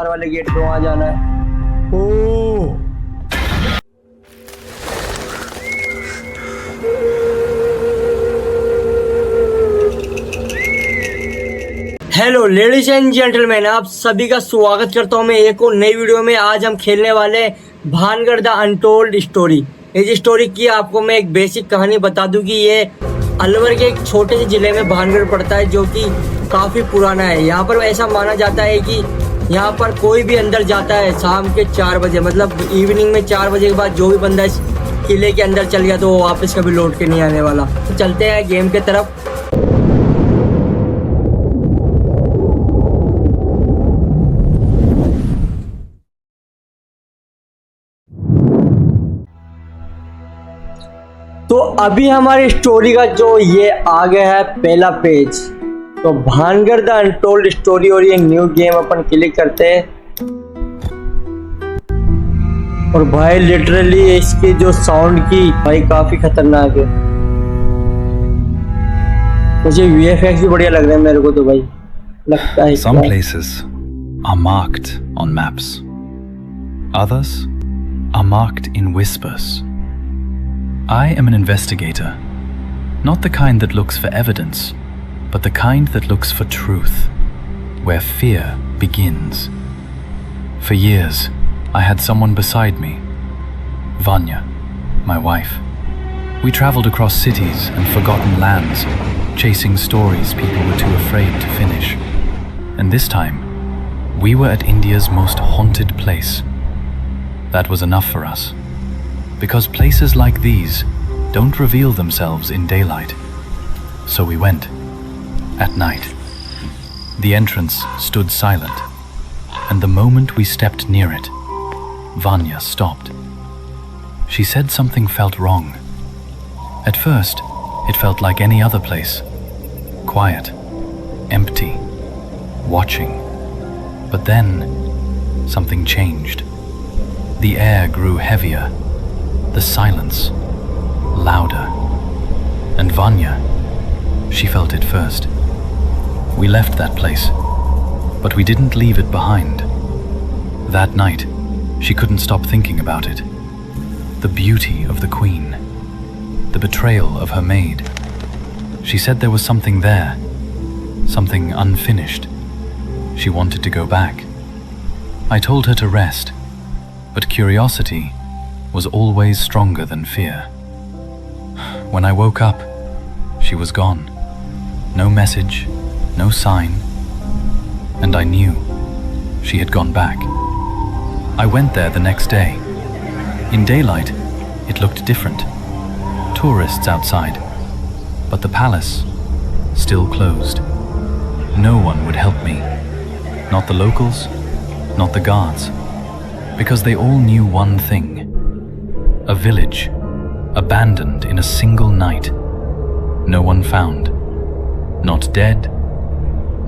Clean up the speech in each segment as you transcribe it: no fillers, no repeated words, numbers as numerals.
बाहर वाले गेट पे वहां जाना है। ओ हेलो लेडीज एंड जेंटलमैन, आप सभी का स्वागत करता हूं मैं एक और नई वीडियो में। आज हम खेलने वाले भानगढ़ द अनटोल्ड स्टोरी। इस स्टोरी की आपको मैं एक बेसिक कहानी बता दूं कि ये अलवर के एक छोटे से जिले में भानगढ़ पड़ता है, जो कि काफ़ी पुराना है। यहाँ पर ऐसा माना जाता है कि यहाँ पर कोई भी अंदर जाता है शाम के 4 बजे, मतलब इवनिंग में 4 बजे के बाद जो भी बंदा इस किले के अंदर चल गया तो वो वापस कभी लौट के नहीं आने वाला। तो चलते हैं गेम के तरफ। तो अभी हमारी स्टोरी का जो ये आ गया है पहला पेज, तो भानगढ़ द अनटोल्ड स्टोरी, और ये न्यू गेम अपन क्लिक करते हैं। और भाई लिटरली इसकी जो साउंड की भाई काफी खतरनाक है। मुझे वीएफएक्स भी बढ़िया लग रहा है मेरे को, तो भाई लगता है Some places are marked on maps. Others are marked in whispers. I am an investigator, not the kind that looks for evidence, but the kind that looks for truth, where fear begins. For years, I had someone beside me, Vanya, my wife. We traveled across cities and forgotten lands, chasing stories people were too afraid to finish. And this time, we were at India's most haunted place. That was enough for us. Because places like these don't reveal themselves in daylight. So we went, at night. The entrance stood silent, and the moment we stepped near it, Vanya stopped. She said something felt wrong. At first, it felt like any other place. Quiet, empty, watching. But then, something changed. The air grew heavier. The silence, louder. And Vanya, she felt it first. We left that place, but we didn't leave it behind. That night, she couldn't stop thinking about it. The beauty of the queen, the betrayal of her maid. She said there was something there, something unfinished. She wanted to go back. I told her to rest, but curiosity was always stronger than fear. When I woke up, she was gone. No message, no sign, and I knew she had gone back. I went there the next day. In daylight, it looked different. Tourists outside, but the palace still closed. No one would help me. Not the locals, not the guards, because they all knew one thing. A village, abandoned in a single night. No one found. Not dead,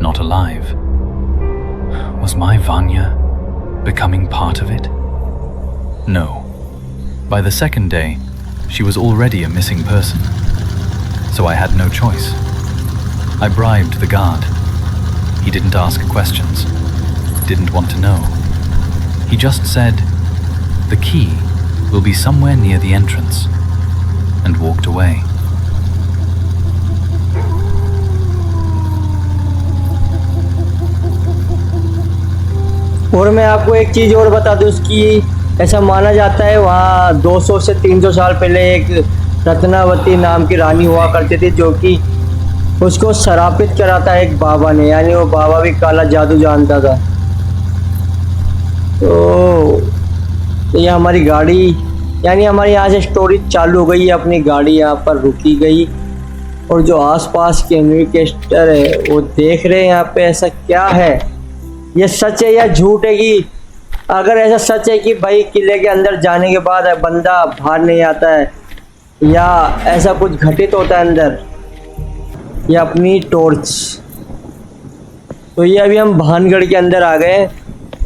not alive. Was my Vanya becoming part of it? No. By the second day, she was already a missing person. So I had no choice. I bribed the guard. He didn't ask questions, didn't want to know. He just said, "The key will be somewhere near the entrance," and walked away. और मैं आपको एक चीज़ और बता दूं, उसकी ऐसा माना जाता है वहाँ 200 से 300 साल पहले एक रत्नावती नाम की रानी हुआ करती थी, जो कि उसको श्रापित करा था एक बाबा ने, यानी वो बाबा भी काला जादू जानता था। तो ये हमारी गाड़ी, यानी हमारी यहाँ से स्टोरी चालू हो गई है। अपनी गाड़ी यहाँ पर रुकी गई, और जो आसपास के इन्वेस्टर है वो देख रहे हैं यहाँ पे ऐसा क्या है, ये सच है या झूठ है। कि अगर ऐसा सच है कि भाई किले के अंदर जाने के बाद बंदा बाहर नहीं आता है, या ऐसा कुछ घटित होता है अंदर, या अपनी टॉर्च। तो ये अभी हम भानगढ़ के अंदर आ गए।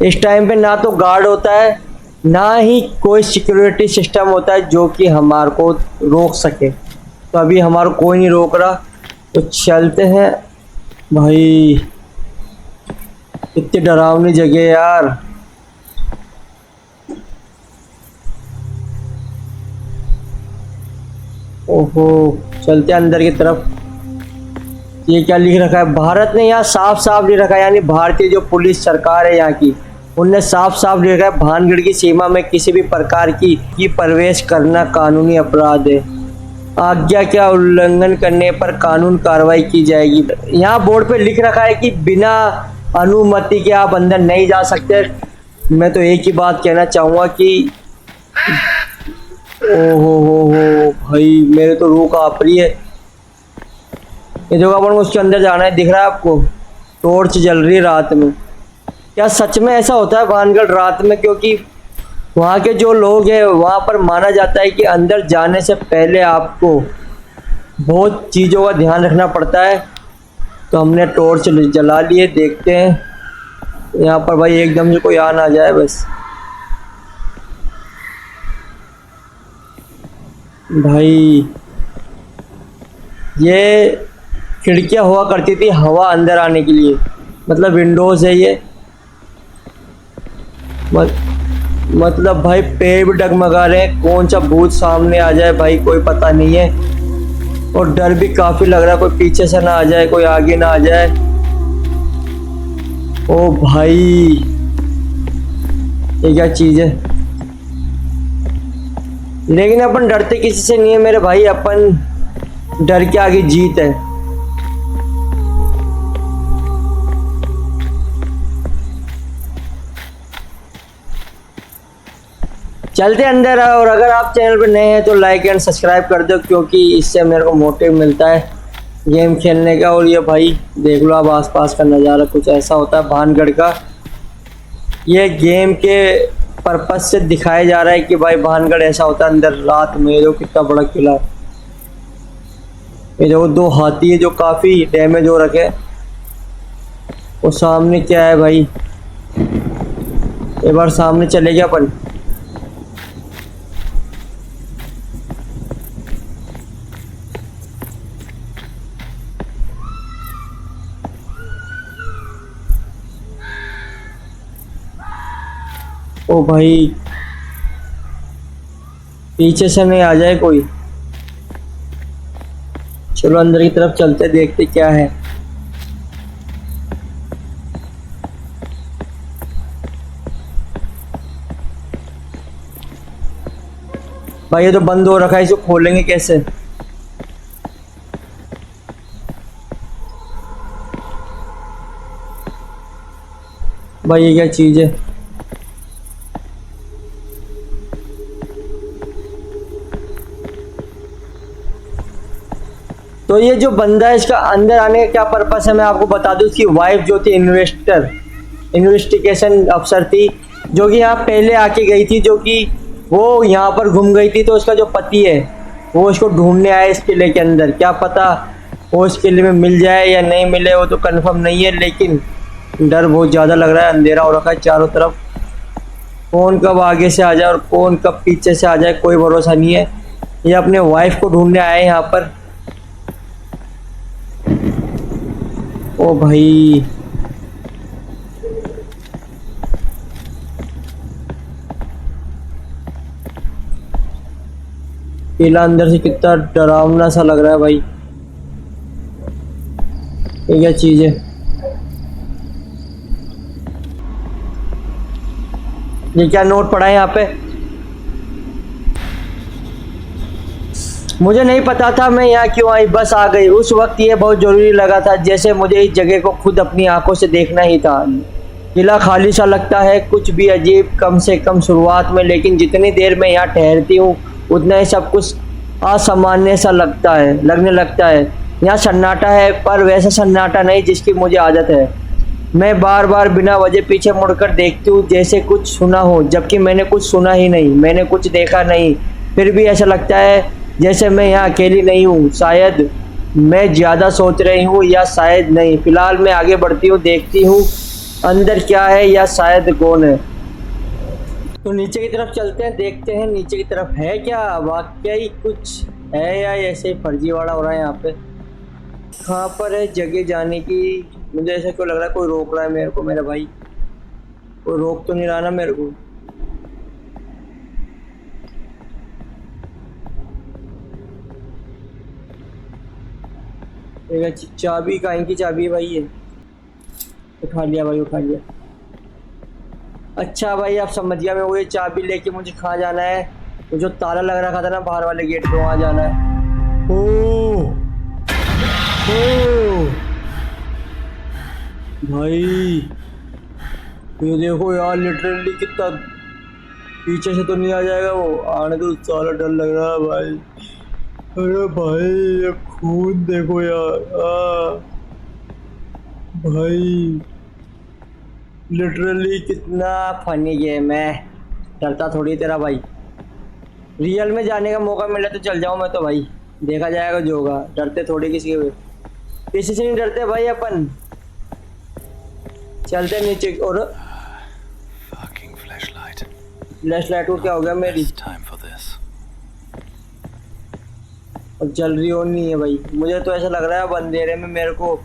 इस टाइम पे ना तो गार्ड होता है, ना ही कोई सिक्योरिटी सिस्टम होता है जो कि हमारे को रोक सके। तो अभी हमारा कोई नहीं रोक रहा, तो चलते हैं भाई। इतनी डरावनी जगह है यार। ओहो, चलते हैं अंदर की तरफ। ये क्या लिख रखा है? भारत ने यहाँ साफ साफ लिख रखा है, यानी भारतीय जो पुलिस सरकार है यहाँ की, उनने साफ साफ लिख रखा है भानगढ़ की सीमा में किसी भी प्रकार की प्रवेश करना कानूनी अपराध है। आज्ञा का उल्लंघन करने पर कानून कार्रवाई की जाएगी। यहाँ बोर्ड पे लिख रखा है कि बिना अनुमति के आप अंदर नहीं जा सकते। मैं तो एक ही बात कहना चाहूँगा कि हो भाई, मेरे तो रूह कांप रही है। ये जो अपन को उसके अंदर जाना है, दिख रहा है आपको? टॉर्च जल रही है रात में। क्या सच में ऐसा होता है भानगढ़ रात में? क्योंकि वहाँ के जो लोग हैं वहाँ पर माना जाता है कि अंदर जाने से पहले आपको बहुत चीज़ों का ध्यान रखना पड़ता है। तो हमने टॉर्च जला लिए, देखते हैं यहाँ पर भाई एकदम से कोई आ ना जाए बस। भाई ये खिड़कियाँ हुआ करती थी हवा अंदर आने के लिए, मतलब विंडोज़ है ये। मतलब भाई पेड़ भी डगमगा रहे हैं, कौन सा भूत सामने आ जाए भाई कोई पता नहीं है। और डर भी काफ़ी लग रहा है, कोई पीछे से ना आ जाए, कोई आगे ना आ जाए। ओ भाई, ये क्या चीज़ है? लेकिन अपन डरते किसी से नहीं है मेरे भाई, अपन डर के आगे जीत है। चलते अंदर। और अगर आप चैनल पर नए हैं तो लाइक एंड सब्सक्राइब कर दो, क्योंकि इससे मेरे को मोटिव मिलता है गेम खेलने का। और ये भाई देख लो, अब आसपास का नज़ारा कुछ ऐसा होता है भानगढ़ का। ये गेम के पर्पज से दिखाया जा रहा है कि भाई भानगढ़ ऐसा होता है अंदर रात में। ये जो कितना बड़ा किला है, ये जो 2 हाथी है जो काफ़ी डैमेज हो रखे हैं। वो सामने क्या है भाई? एक बार सामने चले गया अपन। ओ भाई, पीछे से नहीं आ जाए कोई। चलो अंदर की तरफ चलते, देखते क्या है। भाई ये तो बंद हो रखा है, इसको खोलेंगे कैसे? भाई ये क्या चीज़ है? तो ये जो बंदा है, इसका अंदर आने का क्या पर्पस है मैं आपको बता दूं। इसकी वाइफ जो थी इन्वेस्टिगेशन अफसर थी, जो कि यहाँ पहले आके गई थी, जो कि वो यहाँ पर घूम गई थी। तो उसका जो पति है वो इसको ढूंढने आया इस किले के अंदर। क्या पता वो इस किले में मिल जाए या नहीं मिले, वो तो कंफर्म नहीं है। लेकिन डर बहुत ज़्यादा लग रहा है, अंधेरा हो रखा है चारों तरफ। कौन कब आगे से आ जाए और कौन कब पीछे से आ जाए कोई भरोसा नहीं है। ये अपने वाइफ को ढूंढने आए यहाँ पर। ओ भाई, किला अंदर से कितना डरावना सा लग रहा है भाई। ये क्या चीज है? ये क्या नोट पड़ा है यहाँ पे? मुझे नहीं पता था मैं यहाँ क्यों आई, बस आ गई। उस वक्त ये बहुत ज़रूरी लगा था, जैसे मुझे इस जगह को खुद अपनी आंखों से देखना ही था। किला खाली सा लगता है, कुछ भी अजीब, कम से कम शुरुआत में। लेकिन जितनी देर मैं यहाँ ठहरती हूँ उतना ही सब कुछ असामान्य सा लगने लगता है। यहाँ सन्नाटा है, पर वैसा सन्नाटा नहीं जिसकी मुझे आदत है। मैं बार बार बिना वजह पीछे मुड़कर देखती हूँ, जैसे कुछ सुना हो, जबकि मैंने कुछ सुना ही नहीं, मैंने कुछ देखा नहीं। फिर भी ऐसा लगता है जैसे मैं यहाँ अकेली नहीं हूँ। शायद मैं ज़्यादा सोच रही हूँ या शायद नहीं। फिलहाल मैं आगे बढ़ती हूँ, देखती हूँ अंदर क्या है या शायद कौन है। तो नीचे की तरफ चलते हैं, देखते हैं नीचे की तरफ है क्या, वाकई कुछ है या ऐसे फर्जीवाड़ा हो रहा है यहाँ पे। कहाँ पर है जगह जाने की? मुझे ऐसा क्यों लग रहा है कोई रोक रहा है मेरे को, मेरा भाई। वो रोक तो नहीं रहा ना मेरे को। चाबी कहीं की चाबी है भाई ये? उठा लिया भाई, उठा लिया। अच्छा भाई आप समझ गया, मैं वो ये चाबी लेके मुझे कहाँ जाना है? वो जो ताला लग रखा था ना बाहर वाले गेट पे, वहाँ जाना है। ओ ओ भाई ये देखो यार, लिटरली कितना पीछे से तो नहीं आ जाएगा वो? आने तो साला डर लग रहा है भाई। अरे भाई ये खून देखो यार। भाई लिटरली कितना फनी गेम है। डरता थोड़ी तेरा भाई। रियल में जाने का मौका मिला तो चल जाऊं मैं तो भाई, देखा जाएगा जो होगा। डरते थोड़ी किसी से नहीं डरते भाई अपन। चलते नीचे। और Fucking flashlight. फ्लैश लाइट को क्या हो गया मेरी? Best time for this. और जल रही हो नहीं है भाई। मुझे तो ऐसा लग रहा है अब अंधेरे में मेरे को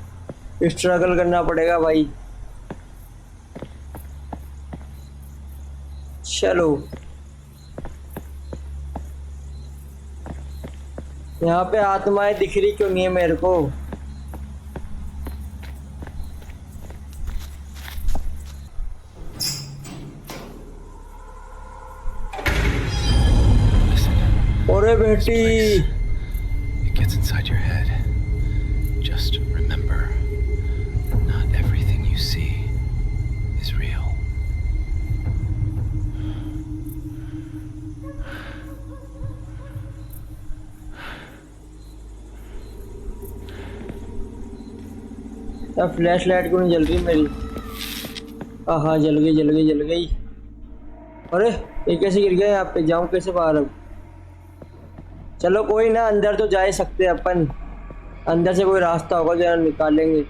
स्ट्रगल करना पड़ेगा भाई। चलो यहाँ पे आत्माएं दिख रही क्यों नहीं है मेरे को? अरे बेटी, It gets inside your head. Just remember, not everything you see is real. अब फ्लैश लाइट क्यों नहीं जल रही मेरी? हाँ जल गई जल गई जल गई। अरे ये कैसे गिर गया यहाँ पे? जाऊँ कैसे बाहर अब? चलो कोई ना, अंदर तो जा ही सकते हैं अपन। अंदर से कोई रास्ता होगा जो निकालेंगे।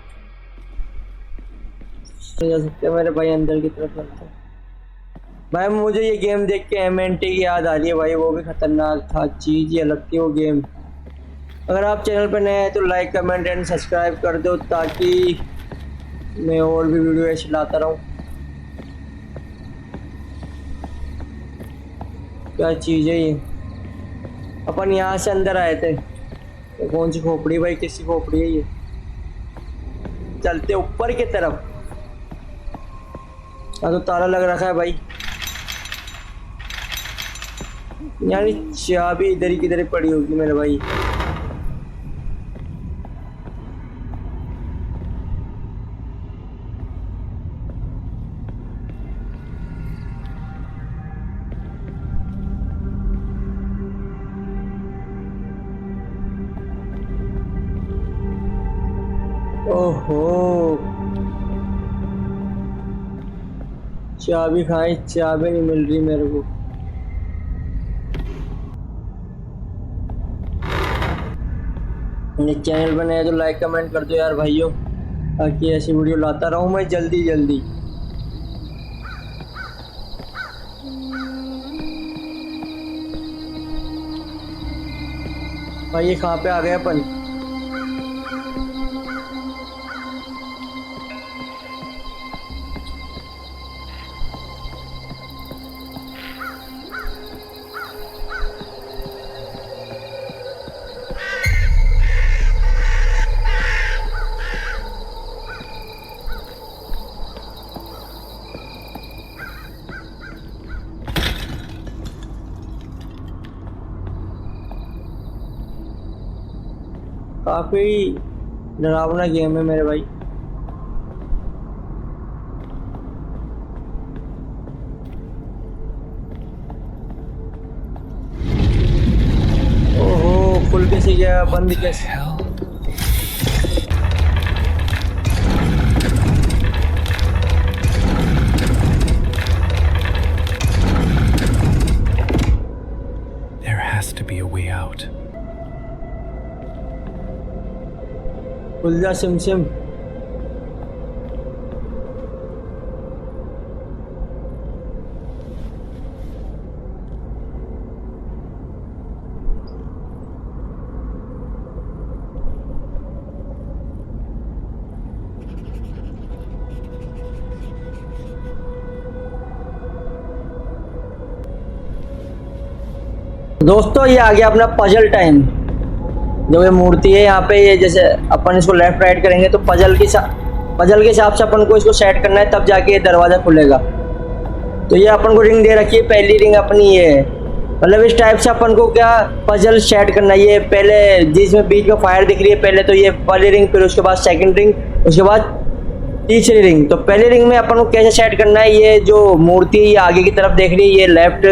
तो जा सकते हैं मेरे भाई अंदर की तरफ चलते हैं। भाई मुझे ये गेम देख के MNT की याद आ रही है भाई। वो भी खतरनाक था, चीज़ ही अलग थी वो गेम। अगर आप चैनल पर नए हैं तो लाइक कमेंट एंड सब्सक्राइब कर दो, ताकि मैं और भी वीडियो ऐसे लाता रहूँ। क्या चीज़ है ये? अपन यहाँ से अंदर आए थे। तो कौन सी खोपड़ी भाई, किसकी खोपड़ी है ये? चलते ऊपर की तरफ। तो ताला लग रखा है भाई। यानी चाबी इधर ही किधर ही पड़ी होगी मेरे भाई। ओहो, चाबी खाई, चाबी नहीं मिल रही मेरे को। चैनल पर नए तो लाइक कमेंट कर दो यार भाइयों, ताकि ऐसी वीडियो लाता रहूं मैं जल्दी जल्दी। भाई ये कहाँ पे आ गए अपन? काफी डरावना गेम है मेरे भाई। ओहो, खुल कैसे गया, बंद कैसे? Hell? There has to be a way out. खुल जा सिम सिम। दोस्तों ये आ गया अपना पजल टाइम। जो ये मूर्ति है यहाँ पे, ये जैसे अपन इसको लेफ्ट राइट करेंगे तो पजल के हिसाब से अपन को इसको सेट करना है, तब जाके ये दरवाज़ा खुलेगा। तो ये अपन को रिंग दे रखी है, पहली रिंग अपनी ये है। मतलब इस टाइप से अपन को क्या पजल सेट करना है। ये पहले जिसमें बीच में फायर दिख रही है, पहले तो ये पहली रिंग, फिर उसके बाद सेकंड रिंग, उसके बाद तीसरी रिंग। तो पहली रिंग में अपन को कैसे सेट करना है, ये जो मूर्ति ये आगे की तरफ देख रही है, ये लेफ्ट,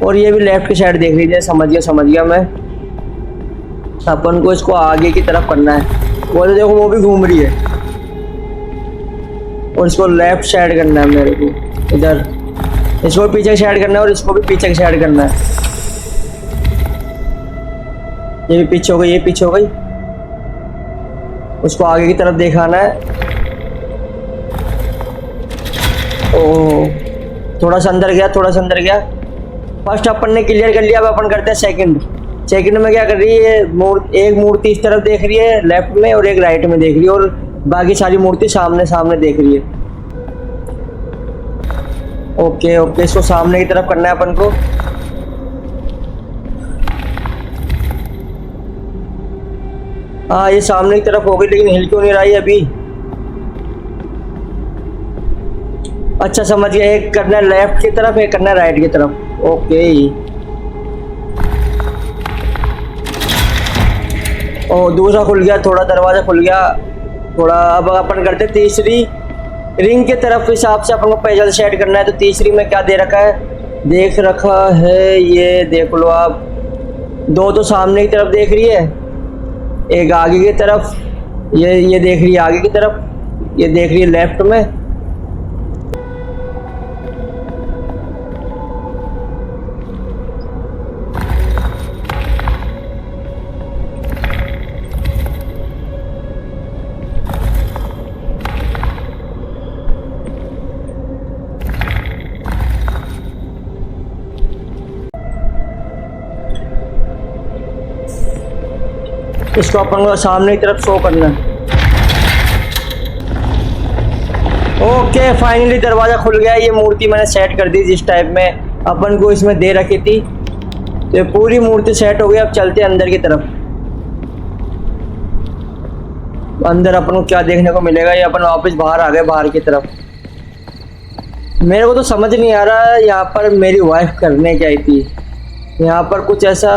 और ये भी लेफ्ट की साइड देख रही है। समझ गया मैं। अपन को इसको आगे की तरफ करना है। वो तो देखो वो भी घूम रही है, और इसको लेफ्ट साइड करना है मेरे को, इधर इसको पीछे की साइड करना है, और इसको भी पीछे की साइड करना है। ये भी पीछे हो गई, ये पीछे हो गई। उसको आगे की तरफ दिखाना है। ओ थोड़ा सा अंदर गया, फर्स्ट अपन ने क्लियर कर लिया। अब अपन करते हैं सेकंड में क्या कर रही है, एक मूर्ति इस तरफ देख रही है लेफ्ट में, और एक राइट में देख रही है, और बाकी सारी मूर्ति सामने देख रही है। ओके इसको सामने की तरफ करना है अपन को। हाँ ये सामने की तरफ हो गई, लेकिन हिल क्यों नहीं रही अभी। अच्छा समझ गया, एक करना है लेफ्ट की तरफ, एक करना है राइट की तरफ। ओके ओ दूसरा खुल गया, थोड़ा दरवाजा खुल गया थोड़ा। अब अपन करते तीसरी रिंग के तरफ हिसाब से अपन को पहले सेट करना है। तो तीसरी में क्या देख रखा है, ये देख लो आप। दो तो सामने की तरफ देख रही है, एक आगे की तरफ, ये देख रही है आगे की तरफ, ये देख रही है लेफ्ट में। इसको अपन को सामने की तरफ शो करना है। ओके फाइनली दरवाजा खुल गया। ये मूर्ति मैंने सेट कर दी जिस टाइप में अपन को इसमें दे रखी थी। तो ये पूरी मूर्ति सेट हो गई। अब चलते हैं अंदर की तरफ। अंदर अपन को क्या देखने को मिलेगा, ये अपन वापस बाहर आ गए, बाहर की तरफ। मेरे को तो समझ नहीं आ रहा यहाँ पर मेरी वाइफ करने क्या आई थी। यहाँ पर कुछ ऐसा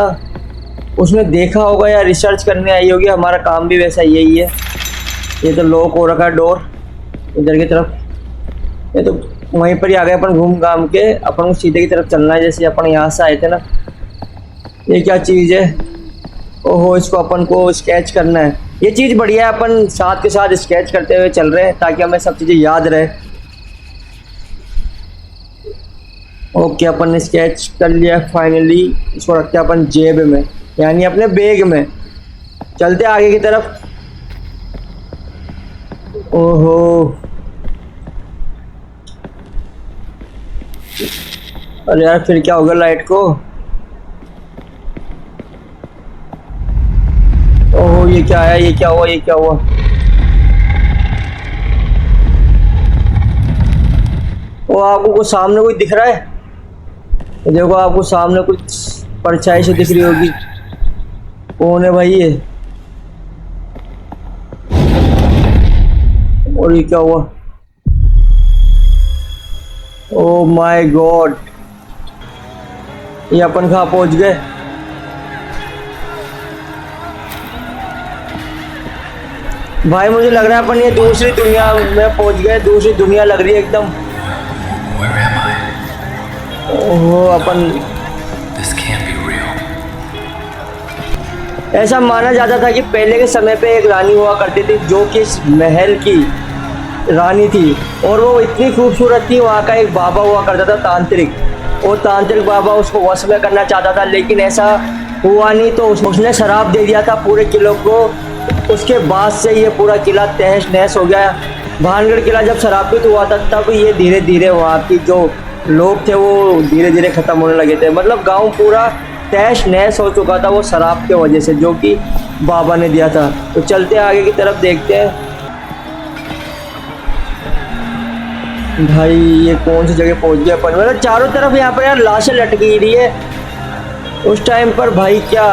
उसने देखा होगा या रिसर्च करने आई होगी। हमारा काम भी वैसा यही है। ये तो लॉक हो रखा है डोर इधर की तरफ। ये तो वहीं पर ही आ गए अपन घूम घाम के। अपन को सीधे की तरफ चलना है, जैसे अपन यहाँ से आए थे ना। ये क्या चीज़ है, ओहो इसको अपन को स्केच करना है। ये चीज़ बढ़िया है, अपन साथ के साथ स्केच करते हुए चल रहे हैं ताकि हमें सब चीज़ें याद रहे। ओके अपन ने स्केच कर लिया फाइनली। इसको रखते हैं अपन जेब में, यानी अपने बैग में। चलते आगे की तरफ। ओहो अरे यार फिर क्या होगा लाइट को। ओहो ये क्या है, ये क्या हुआ, ये क्या हुआ। ओ आपको कुछ सामने कोई दिख रहा है। देखो आपको सामने कुछ परछाई से दिख रही होगी। कौन है भाई ये, और ये क्या हुआ। ओ माय गॉड, ये अपन कहाँ पहुंच गए। भाई मुझे लग रहा है अपन ये दूसरी दुनिया में पहुंच गए। दूसरी दुनिया लग रही है एकदम। ओहो अपन ऐसा माना जाता था कि पहले के समय पे एक रानी हुआ करती थी जो कि इस महल की रानी थी, और वो इतनी खूबसूरत थी। वहाँ का एक बाबा हुआ करता था तांत्रिक, और तांत्रिक बाबा उसको वश में करना चाहता था, लेकिन ऐसा हुआ नहीं। तो उसने शराब दे दिया था पूरे किले को। उसके बाद से ये पूरा किला तहस नहस हो गया। भानगढ़ किला जब शराबित हुआ था तब ये धीरे धीरे वहाँ की जो लोग थे वो धीरे धीरे ख़त्म होने लगे थे। मतलब गांव पूरा तहस नहस हो चुका था वो शराब के वजह से, जो कि बाबा ने दिया था। तो चलते आगे की तरफ देखते हैं। भाई ये कौन सी जगह पहुंच गए अपन। मतलब चारों तरफ यहाँ पर यार लाशें लटकी रही है। उस टाइम पर भाई क्या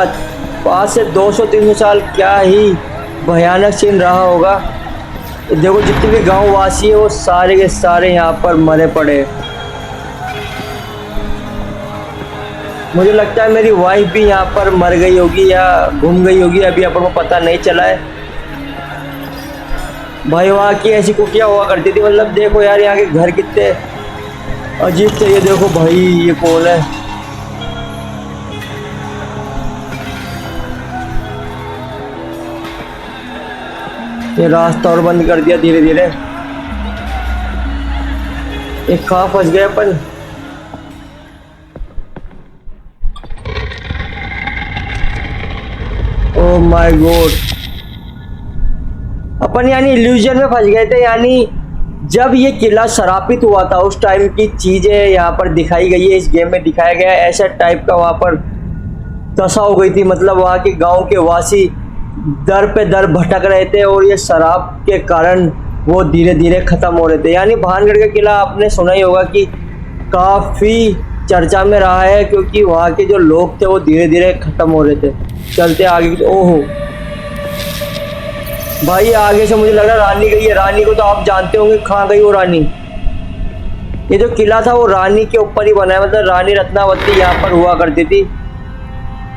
आज से 200-300 साल क्या ही भयानक सीन रहा होगा। देखो जितने भी गांव वासी है वो सारे के सारे यहाँ पर मरे पड़े। मुझे लगता है मेरी वाइफ भी यहाँ पर मर गई होगी या घूम गई होगी, अभी अपन को पता नहीं चला है। भाई वहाँ की ऐसी कुटिया हुआ करती थी, मतलब देखो यार यहाँ के घर कितने अजीब थे। ये देखो भाई ये कौन है? ये रास्ता और बंद कर दिया धीरे धीरे। एक कहाँ फंस गए अपन? ओह माय गॉड, अपन यानी इल्यूजन में फंस गए थे। यानी जब ये किला शरापित हुआ था उस टाइम की चीजें यहाँ पर दिखाई गई है, इस गेम में दिखाया गया है। ऐसा टाइप का वहाँ पर दशा हो गई थी, मतलब वहाँ के गांव के वासी दर पे दर भटक रहे थे और ये शराब के कारण वो धीरे धीरे खत्म हो रहे थे। यानी भानगढ़ का किला आपने सुना ही होगा कि काफ़ी चर्चा में रहा है, क्योंकि वहाँ के जो लोग थे वो धीरे धीरे खत्म हो रहे थे। चलते आगे। ओहो भाई आगे से मुझे लग रहा है रानी गई है। रानी को तो आप जानते होंगे, कहाँ गई वो रानी? ये जो किला था वो रानी के ऊपर ही बना है, मतलब रानी रत्नावती यहाँ पर हुआ करती थी।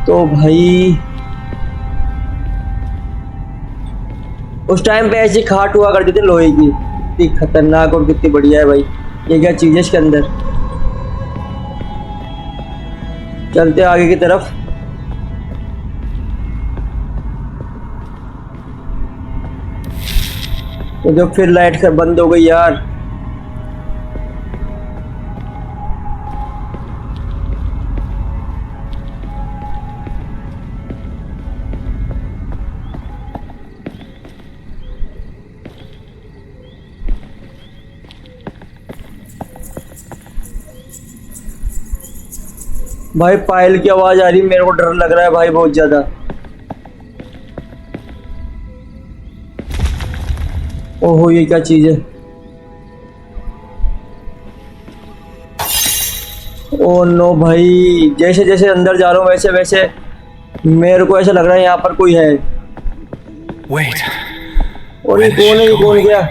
तो भाई उस टाइम पे ऐसी खाट हुआ करती थी लोहे की, कितनी खतरनाक और कितनी बढ़िया है भाई। ये क्या चीज़ है इसके अंदर? चलते आगे की तरफ। तो जो फिर लाइट कर बंद हो गई यार। भाई पायल की आवाज आ रही, मेरे को डर लग रहा है भाई बहुत ज्यादा। ओहो ये क्या चीज है? ओ नो भाई, जैसे जैसे अंदर जा रहा हूँ वैसे वैसे मेरे को ऐसा लग रहा है यहाँ पर कोई है। Wait. और ये कौन है? ये कौन गया?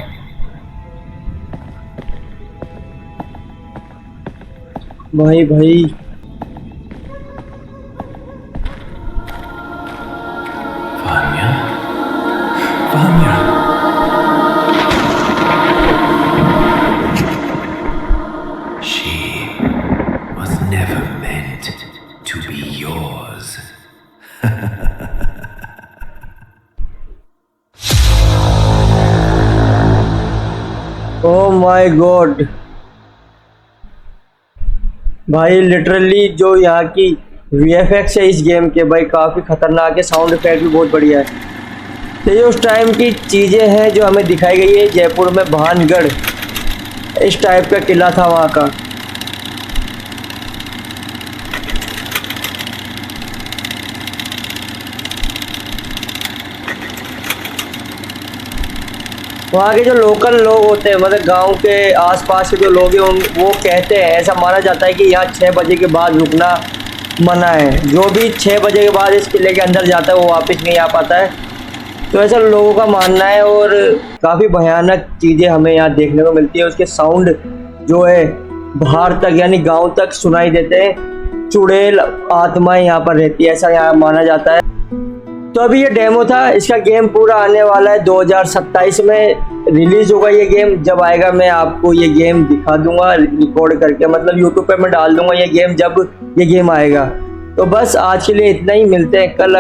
भाई भाई Vanya? Vanya? She was never meant to be yours. Oh my God भाई, लिटरली जो यहाँ की VFX है इस गेम के भाई काफ़ी खतरनाक है। साउंड इफेक्ट भी बहुत बढ़िया है। तो ये उस टाइम की चीज़ें हैं जो हमें दिखाई गई है। जयपुर में भानगढ़ इस टाइप का किला था वहाँ का। वहाँ के जो लोकल लोग होते हैं, मतलब गांव के आसपास के जो लोग हैं वो कहते हैं, ऐसा माना जाता है कि यहाँ 6 बजे के बाद रुकना मना है। जो भी 6 बजे के बाद इस किले के अंदर जाता है वो वापस नहीं आ पाता है। तो ऐसा लोगों का मानना है। और काफ़ी भयानक चीज़ें हमें यहाँ देखने को मिलती है। उसके साउंड जो है बाहर तक यानी गाँव तक सुनाई देते हैं। चुड़ैल आत्माएं यहाँ पर रहती है, ऐसा यहाँ माना जाता है। तो अभी ये डेमो था, इसका गेम पूरा आने वाला है 2027 में रिलीज होगा ये गेम। जब आएगा मैं आपको ये गेम दिखा दूंगा रिकॉर्ड करके, मतलब यूट्यूब पे मैं डाल दूंगा ये गेम जब ये गेम आएगा। तो बस आज के लिए इतना ही, मिलते हैं कल।